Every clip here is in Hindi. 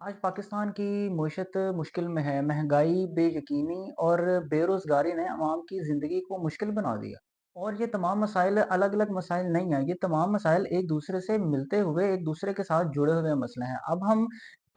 आज पाकिस्तान की मईशत मुश्किल में है। महंगाई, बेयकीनी और बेरोज़गारी ने अवाम की ज़िंदगी को मुश्किल बना दिया। और ये तमाम मसाइल अलग-अलग मसाइल नहीं हैं, ये तमाम मसाइल एक-दूसरे से मिलते हुए, एक-दूसरे के साथ जुड़े हुए मसले हैं। अब हम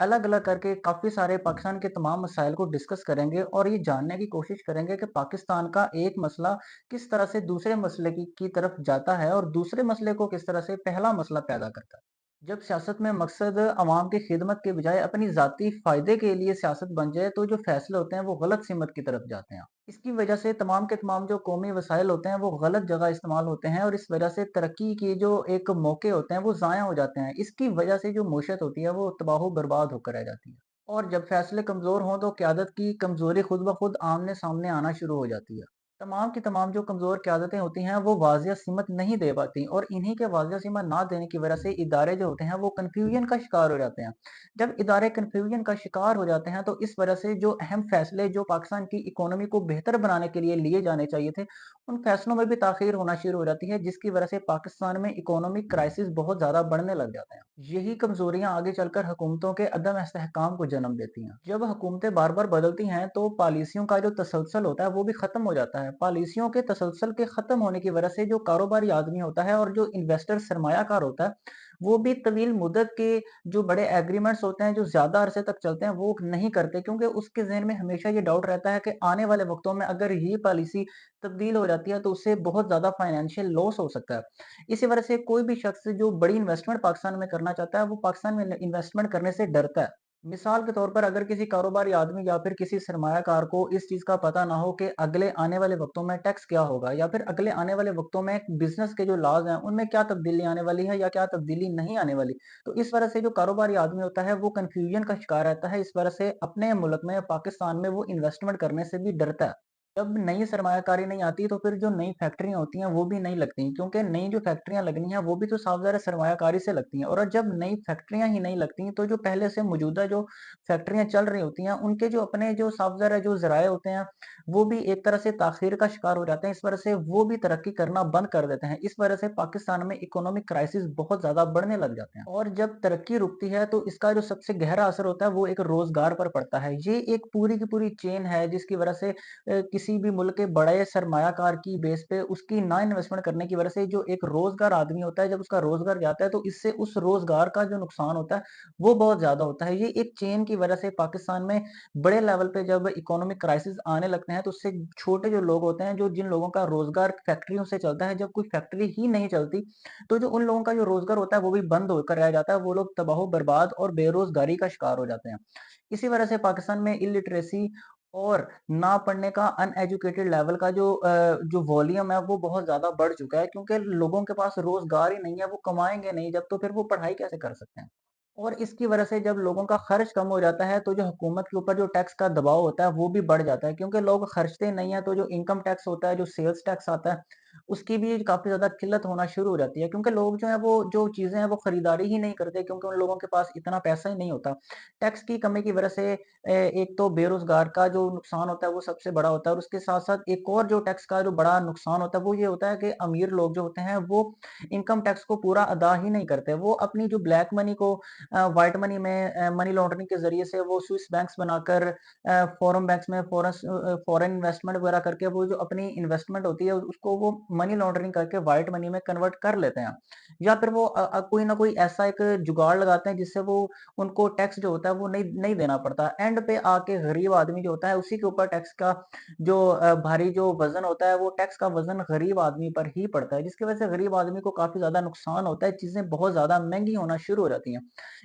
अलग-अलग करके काफ़ी सारे पाकिस्तान के तमाम मसाइल को डिस्कस करेंगे और ये जानने की कोशिश करेंगे कि पाकिस्तान का एक मसला किस तरह से दूसरे मसले की तरफ जाता है और दूसरे मसले को किस तरह से पहला मसला पैदा करता है। जब सियासत में मकसद अवाम की खिदमत के बजाय अपनी ज़ाती फ़ायदे के लिए सियासत बन जाए, तो जो फ़ैसले होते हैं, वो गलत सिमत की तरफ जाते हैं। इसकी वजह से तमाम के तमाम जो कौमी वसाइल होते हैं, वो गलत जगह इस्तेमाल होते हैं और इस वजह से तरक्की के जो एक मौके होते हैं, वो ज़ाया हो जाते हैं। इसकी वजह से जो मईशत होती है, वो तबाह-बर्बाद होकर रह जाती है। और जब फ़ैसले कमज़ोर हों, तो क़यादत की कमज़ोरी खुद ब खुद आमने-सामने आना शुरू हो जाती है। तमाम की तमाम जो कमज़ोर क़यादतें होती हैं, वो वाज़िया सिमत नहीं दे पाती और इन्हीं के वाज़िया सिमत ना देने की वजह से इदारे जो होते हैं, वो कन्फ्यूज़न का शिकार हो जाते हैं। जब इदारे कन्फ्यूज़न का शिकार हो जाते हैं, तो इस वजह से जो अहम फ़ैसले जो पाकिस्तान की इकोनॉमी को बेहतर बनाने के लिए लिए जाने चाहिए थे, उन फ़ैसलों में भी ताख़ीर होना शुरू हो जाती है, जिसकी वजह से पाकिस्तान में इकोनॉमिक क्राइसिस बहुत ज़्यादा बढ़ने लग जाते हैं। यही कमज़ोरियाँ आगे चलकर हुकूमतों के अदम इस्तेहकाम को जन्म देती हैं। जब हुकूमतें बार-बार बदलती हैं, तो पॉलिसियों का जो तसलसल होता है, वो भी ख़त्म हो जाता है। पॉलिसियों के तसलसल के ख़त्म होने की वजह से जो कारोबारी आदमी होता है और जो इन्वेस्टर सरमायाकार होता है, वो भी तवील मुद्दत के जो बड़े एग्रीमेंट्स होते हैं, जो ज़्यादा अरसे तक चलते हैं, वो नहीं करते क्योंकि उसके ज़हन में हमेशा ये डाउट रहता है कि आने वाले वक़्तों में अगर ये पॉलिसी तब्दील हो जाती है, तो उससे बहुत ज़्यादा फाइनेंशियल लॉस हो सकता है। इसी वजह से कोई भी शख्स जो बड़ी इन्वेस्टमेंट पाकिस्तान में करना चाहता है, वो पाकिस्तान में इन्वेस्टमेंट करने से डरता है। मिसाल के तौर पर अगर किसी कारोबारी आदमी या फिर किसी सरमायाकार को इस चीज़ का पता ना हो कि अगले आने वाले वक़्तों में टैक्स क्या होगा या फिर अगले आने वाले वक़्तों में बिज़नेस के जो लॉज़ हैं, उनमें क्या तब्दीली आने वाली है या क्या तब्दीली नहीं आने वाली। तो इस वजह से जो कारोबारी आदमी होता है, वो कन्फ्यूज़न का शिकार रहता है। इस वजह से अपने मुल्क में पाकिस्तान में वो इन्वेस्टमेंट करने से भी डरता है। जब नई सरमायाकारी नहीं आती तो फिर जो नई फैक्ट्रियाँ होती हैं वो भी नहीं लगती क्योंकि नई जो फैक्ट्रियाँ लगनी है वो भी तो साफ ज़ाहिर है सरमायाकारी से लगती हैं और जब नई फैक्ट्रियाँ ही नहीं लगती तो जो पहले से मौजूदा जो फैक्ट्रियाँ चल रही होती हैं उनके जो अपने जो साफ ज़ाहिर है जो ज़राए होते हैं वो भी एक तरह से ताख़ीर का शिकार हो जाते हैं। इस वजह से वो भी तरक्की करना बंद कर देते हैं। इस वजह से पाकिस्तान में इकोनॉमिक क्राइसिस बहुत ज़्यादा बढ़ने लग जाते हैं और जब तरक्की रुकती है तो इसका जो सबसे गहरा असर होता है वो एक रोज़गार पर पड़ता है। ये एक पूरी की पूरी चेन है जिसकी वजह से किसी भी मुल्क के बड़े सरमायाकार की बेस पे उसकी ना इन्वेस्टमेंट करने की वजह से जो एक रोजगार आदमी होता है, जब उसका रोजगार जाता है तो इससे उस रोजगार का जो नुकसान होता है वो बहुत ज्यादा होता है। ये एक चेन की वजह से पाकिस्तान में बड़े लेवल पे जब इकोनॉमिक क्राइसिस आने लगते हैं तो उससे छोटे जो लोग होते हैं जो जिन लोगों का रोजगार फैक्ट्रियों से चलता है, जब कोई फैक्ट्री ही नहीं चलती तो जो उन लोगों का जो रोजगार होता है वो भी बंद होकर रह जाता है। वो लोग तबाह बर्बाद और बेरोजगारी का शिकार हो जाते हैं। इसी वजह से पाकिस्तान में इलिटरेसी और ना पढ़ने का अनएजुकेटेड लेवल का जो वॉल्यूम है वो बहुत ज़्यादा बढ़ चुका है क्योंकि लोगों के पास रोज़गार ही नहीं है, वो कमाएँगे नहीं जब तो फिर वो पढ़ाई कैसे कर सकते हैं? और इसकी वजह से जब लोगों का खर्च कम हो जाता है तो जो हुकूमत के ऊपर जो टैक्स का दबाव होता है वो भी बढ़ जाता है क्योंकि लोग खर्चते नहीं है तो जो इनकम टैक्स होता है, जो सेल्स टैक्स आता है, उसकी भी काफ़ी ज़्यादा किल्लत होना शुरू हो जाती है क्योंकि लोग जो है वो जो चीज़ें हैं वो खरीदारी ही नहीं करते क्योंकि उन लोगों के पास इतना पैसा ही नहीं होता। टैक्स की कमी की वजह से एक तो बेरोज़गार का जो नुकसान होता है वो सबसे बड़ा होता है और उसके साथ-साथ एक और जो टैक्स का जो बड़ा नुकसान होता है वो ये होता है कि अमीर लोग जो होते हैं वो इनकम टैक्स को पूरा अदा ही नहीं करते। वो अपनी जो ब्लैक मनी को व्हाइट मनी में मनी लॉन्ड्रिंग के ज़रिए से वो स्विस बैंक्स बनाकर फॉरेन बैंक्स में फॉरेन इन्वेस्टमेंट वगैरह करके वो जो अपनी इन्वेस्टमेंट होती है उसको वो मनी लॉन्ड्रिंग करके व्हाइट मनी में कन्वर्ट कर लेते हैं। या फिर वो कोई ना कोई ऐसा एक जुगाड़ लगाते हैं जिससे वो उनको टैक्स जो होता है वो नहीं नहीं देना पड़ता। एंड पे आके गरीब आदमी जो होता है उसी के ऊपर टैक्स का जो भारी जो वज़न होता है वो टैक्स का वज़न गरीब आदमी पर ही पड़ता है, जिसकी वज़ह से गरीब आदमी को काफ़ी ज़्यादा नुकसान होता है, चीज़ें बहुत ज़्यादा महँगी होना शुरू हो जाती हैं।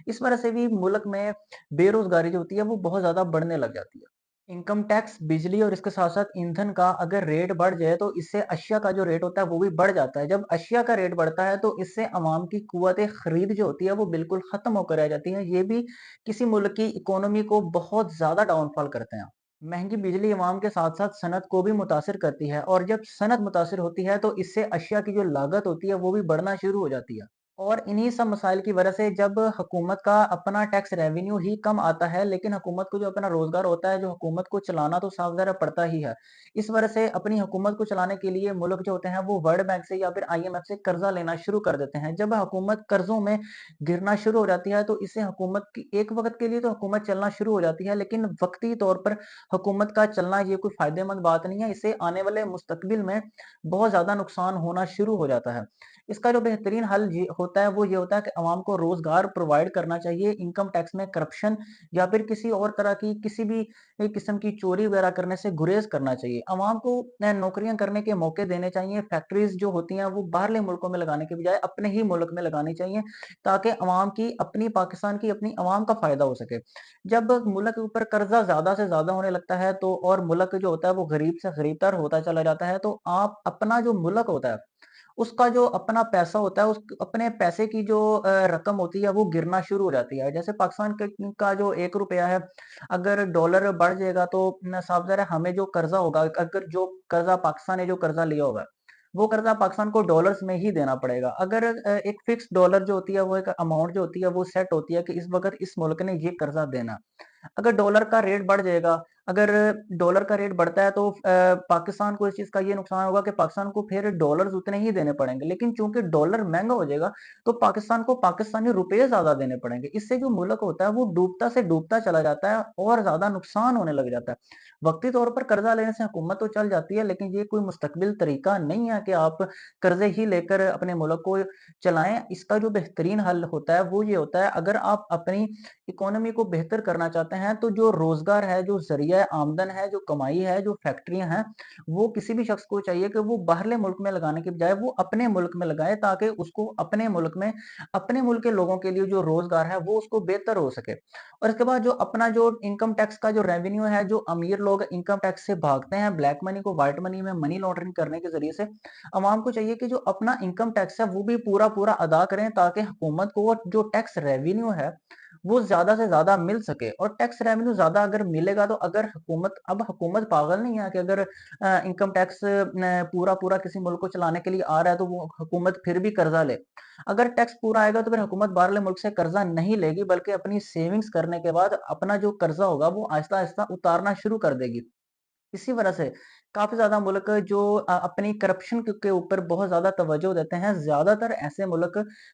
इस वजह से भी मुल्क में बेरोज़गारी जो होती है वो बहुत ज़्यादा बढ़ने लग जाती है। इनकम टैक्स, बिजली और इसके साथ-साथ ईंधन का अगर रेट बढ़ जाए तो इससे अशिया का जो रेट होता है वो भी बढ़ जाता है। जब अशिया का रेट बढ़ता है तो इससे अवाम की कुव्वत खरीद जो होती है वो बिल्कुल ख़त्म होकर रह जाती है। ये भी किसी मुल्क की इकोनॉमी को बहुत ज़्यादा डाउनफॉल करते हैं। महँगी बिजली अवाम के साथ-साथ सनत को भी मुतासिर करती है और जब सनत मुतासिर होती है तो इससे अशिया की जो लागत होती है वो भी बढ़ना शुरू हो जाती है। और इन्हीं सब मसाइल की वजह से जब हुकूमत का अपना टैक्स रेवेन्यू ही कम आता है, लेकिन हुकूमत को जो अपना रोज़गार होता है, जो हुकूमत को चलाना तो साफ-ज़ाहिर पड़ता ही है। इस वजह से अपनी हुकूमत को चलाने के लिए मुल्क जो होते हैं, वो वर्ल्ड बैंक से या फिर आईएमएफ से कर्ज़ा लेना शुरू कर देते हैं। जब हुकूमत कर्ज़ों में गिरना शुरू हो जाती है, तो इससे हुकूमत की एक वक़्त के लिए तो हुकूमत चलना शुरू हो जाती है, लेकिन वक़्ती तौर पर हुकूमत का चलना ये कोई फ़ायदेमंद बात नहीं है। इससे आने वाले मुस्तकबिल में बहुत ज़्यादा नुकसान होना शुरू हो जाता है। इसका जो बेहतरीन हल ये होता है वो ये होता है कि अवाम को रोज़गार प्रोवाइड करना चाहिए, इनकम टैक्स में करप्शन या फिर किसी और तरह की किसी भी किस्म की चोरी वगैरह करने से गुरेज़ करना चाहिए। अवाम को नौकरियाँ करने के मौके देने चाहिए, फैक्ट्रीज़ जो होती हैं वो बाहरले मुल्कों में लगाने के बजाय अपने ही मुल्क में लगानी चाहिए, ताकि अवाम की अपनी पाकिस्तान की अपनी अवाम का फ़ायदा हो सके। जब मुल्क के ऊपर कर्ज़ा ज़्यादा से ज़्यादा होने लगता है तो और मुल्क जो होता है वो गरीब से गरीबतर होता चला जाता है, तो आप अपना जो मुल्क होता है उसका जो अपना पैसा होता है, उस अपने पैसे की जो रकम होती है, वो गिरना शुरू हो जाती है। जैसे पाकिस्तान का जो ₹1 है, अगर डॉलर बढ़ जाएगा तो न साफ ज़ाहिर है हमें जो कर्ज़ा होगा, अगर जो कर्ज़ा पाकिस्तान ने जो कर्ज़ा लिया होगा, वो कर्ज़ा पाकिस्तान को डॉलर्स में ही देना पड़ेगा। अगर एक फ़िक्स डॉलर जो होती है, वो एक अमाउंट जो होती है, वो सेट होती है कि इस वक़्त इस मुल्क ने ये कर्ज़ा देना। अगर डॉलर का रेट बढ़ जाएगा, अगर डॉलर का रेट बढ़ता है तो पाकिस्तान को इस चीज़ का ये नुकसान होगा कि पाकिस्तान को फिर डॉलर्स उतने ही देने पड़ेंगे। लेकिन चूँकि डॉलर महँगा हो जाएगा, तो पाकिस्तान को पाकिस्तानी रुपए ज़्यादा देने पड़ेंगे। इससे जो मुल्क होता है वो डूबता से डूबता चला जाता है और ज़्यादा नुकसान होने लग जाता है। वक़्ती तौर पर कर्ज़ा लेने से हुकूमत तो चल जाती है, लेकिन ये कोई मुस्तक़बिल तरीका नहीं है कि आप कर्ज़े ही लेकर अपने मुल्क को चलाएँ। इसका जो बेहतरीन हल होता है वो ये होता है, अगर आप अपनी इकोनॉमी को बेहतर करना चाहते हैं तो जो रोजगार है, जो जरिया आमदन है, जो कमाई है, जो फैक्ट्रियां हैं, वो किसी भी शख्स को चाहिए कि वो बाहरले मुल्क में लगाने के बजाय वो अपने मुल्क में लगाए, ताकि उसको अपने मुल्क में अपने मुल्क के लोगों के लिए जो रोजगार है वो उसको बेहतर हो सके। और इसके बाद जो अपना जो इनकम टैक्स का जो रेवेन्यू है, जो अमीर लोग इनकम टैक्स से भागते हैं ब्लैक मनी को व्हाइट मनी में मनी लॉन्ड्रिंग करने के जरिए से, अवाम को चाहिए कि जो अपना इनकम टैक्स है वो भी पूरा पूरा अदा करें, ताकि हुकूमत को जो टैक्स रेवेन्यू है वो ज़्यादा से ज़्यादा मिल सके। और टैक्स रेवेन्यू ज़्यादा अगर मिलेगा तो अगर हुकूमत, अब हुकूमत पागल नहीं है कि अगर इनकम टैक्स पूरा-पूरा किसी मुल्क को चलाने के लिए आ रहा है तो वो हुकूमत फिर भी कर्ज़ा ले। अगर टैक्स पूरा आएगा तो फिर हुकूमत बाहरले मुल्क से कर्ज़ा नहीं लेगी, बल्कि अपनी सेविंग्स करने के बाद अपना जो कर्ज़ा होगा वो आहिस्ता-आहिस्ता उतारना शुरू कर देगी। इसी वजह से काफ़ी ज़्यादा मुल्क जो अपनी करप्शन के ऊपर बहुत ज़्यादा तवज्जो देते हैं। ज़्यादातर ऐसे मुल्क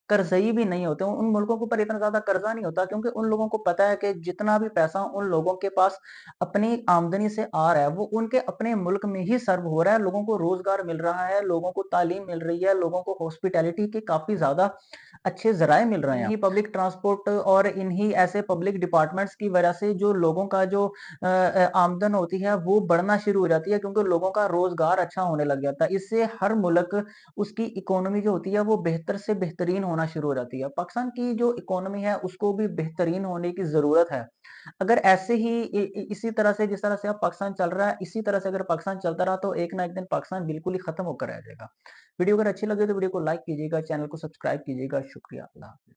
कर्ज़ई भी नहीं होते। उन मुल्कों के ऊपर इतना ज़्यादा कर्ज़ा नहीं होता, क्योंकि उन लोगों को पता है कि जितना भी पैसा उन लोगों के पास अपनी आमदनी से आ रहा है, वो उनके अपने मुल्क में ही सर्व हो रहा है। लोगों को रोज़गार मिल रहा है, लोगों को तालीम मिल रही है, लोगों को हॉस्पिटैलिटी के काफ़ी ज़्यादा अच्छे ज़राए मिल रहे हैं। इन्हीं पब्लिक ट्रांसपोर्ट और इन्हीं ऐसे पब्लिक डिपार्टमेंट्स की वजह से जो लोगों का जो आमदन होती है वो बढ़ना शुरू हो जाती है, क्योंकि लोगों का रोजगार अच्छा होने लग जाता है। इससे हर मुल्क, उसकी इकोनॉमी जो होती है वो बेहतर से बेहतरीन होना शुरू हो जाती है। पाकिस्तान की जो इकोनॉमी है उसको भी बेहतरीन होने की ज़रूरत है। अगर ऐसे ही इसी तरह से, जिस तरह से अब पाकिस्तान चल रहा है, इसी तरह से अगर पाकिस्तान चलता रहा तो एक ना एक दिन पाकिस्तान बिल्कुल ही खत्म होकर रह जाएगा। वीडियो अगर अच्छी लगे तो वीडियो को लाइक कीजिएगा, चैनल को सब्सक्राइब कीजिएगा। शुक्रिया। अल्लाह हाफ़िज़।